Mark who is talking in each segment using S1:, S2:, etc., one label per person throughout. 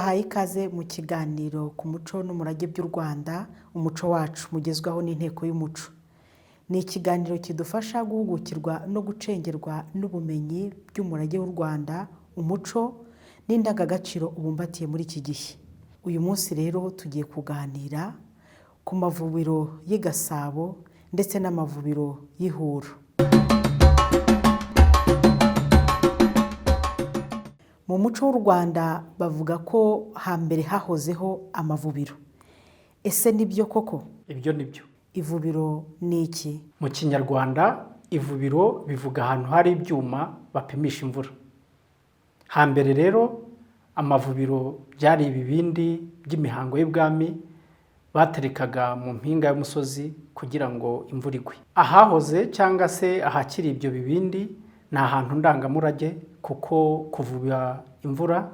S1: tubahaye ikaze mu kiganiro ku muco n'umurage by'u Rwanda, umuco wacu mugezwaho n'inteko y'umuco. Ni ikiganiro kidufasha guhugukirwa no gucengerwa n'ubumenyi by'umurage w'u Rwanda, umuco n'indangagaciro ubumbatiye muri iki gihe. Uyu munsi rero tugiye kuganira ku mavubiro y'i Gasabo ndetse n'amavubiro y'i Huro. Mu muco w'u Rwanda bavuga ko hambere hahozeho amavubiro. Ese nibyo koko?
S2: Ibyo nibyo.
S1: Ivubiro ni iki?
S2: Mu Kinyarwanda ivubiro bivuga ahantu hari ibyuma bapimisha imvura. Hambere rero amavubiro byari ibibindi by'imihango y'ibwami baterekaga mu mpinga y'umusozi kugira ngo imvura igwe. Ahahoze cyangwa se ahakiri ibyo bibindi ni ahantu ndangamurage, kuko kuvuba imvura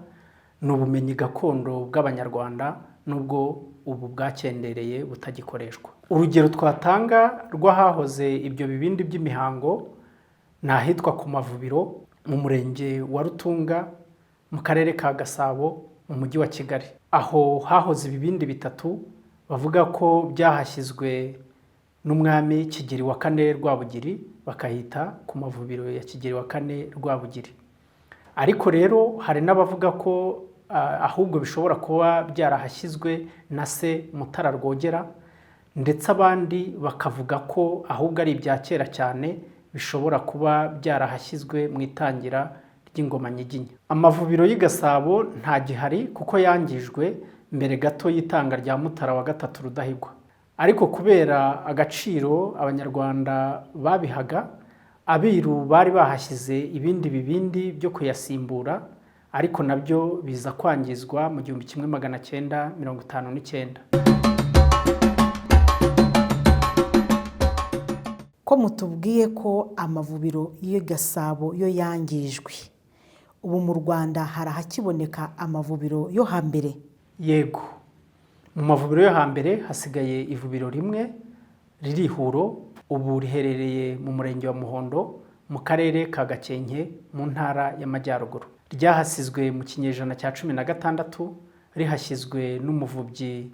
S2: ni ubumenyi gakondo bw'Abanyarwanda nubwo ubu bwakendereye butagikoreshwa. Urugero twatanga rw'ahahoze ibyo bibindi by'imihango ni ahitwa ku mavubiro mu murenge wa Rutunga mu karere ka Gasabo mu mujyi wa Kigali. Aho hahoze ibibindi bitatu bavuga ko byahashyizwe n'umwami Kigeli wa kane Rwabugiri, bakahita ku mavubiro ya Kigeli wa kane Rwabugiri. Ariko rero hari n'abavuga ko ahubwo bishobora kuba byarahashyizwe na se Mutara Rwogera, ndetse abandi bakavuga ko ahubwo ari ibya kera cyane bishobora kuba byarahashyizwe mu itangira ry'ingoma nyiginya. Amavubiro y'i Gasabo nta gihari kuko yangijwe mbere gato y'itanga rya Mutara wa gatatu Rudahigwa. Ariko kubera agaciro Abanyarwanda babihaga, abiru bari bahashyize ibindi bibindi byo kuyasimbura, ariko nabyo biza kwangizwa mu 1959.
S1: Ko mutubwiye ko amavubiro y'i Gasabo yo yangijwe, ubu mu Rwanda harahakiboneka amavubiro yo hambere?
S2: Yego, mu mavubiro yo hambere hasigaye ivubiro rimwe riri Huro, ubu riherereye mu murenge wa Muhondo mu karere ka Gakenke mu ntara y'Amajyaruguru. Ryahasizwe mu kinyejana cya 16 rihashyizwe n'umuvubyi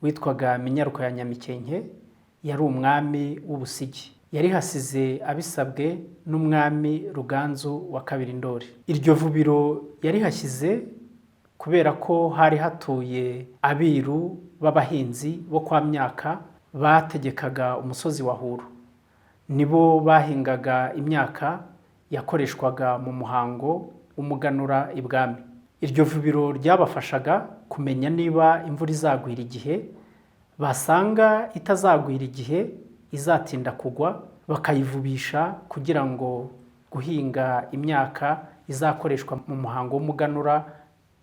S2: witwaga Minyaruko ya Nyamikenke, yari umwami w'Ubusigi. Yari hasize abisabwe n'umwami Ruganzu wa kabiri Ndoli. Iryo vubiro yari hashyize kubera ko hari hatuye abiru b'abahinzi bo kwa Myaka bategekaga umusozi wa Huro. Nibo bahingaga imyaka yakoreshwaga mu muhango w'umuganura ibwami. Iryo vubiro ryabafashaga kumenya niba imvura izagwira igihe, basanga itazagwira igihe izatinda kugwa, bakayivubisha kugira ngo guhinga imyaka izakoreshwa mu muhango w'umuganura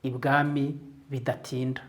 S2: ibwami bidatinda.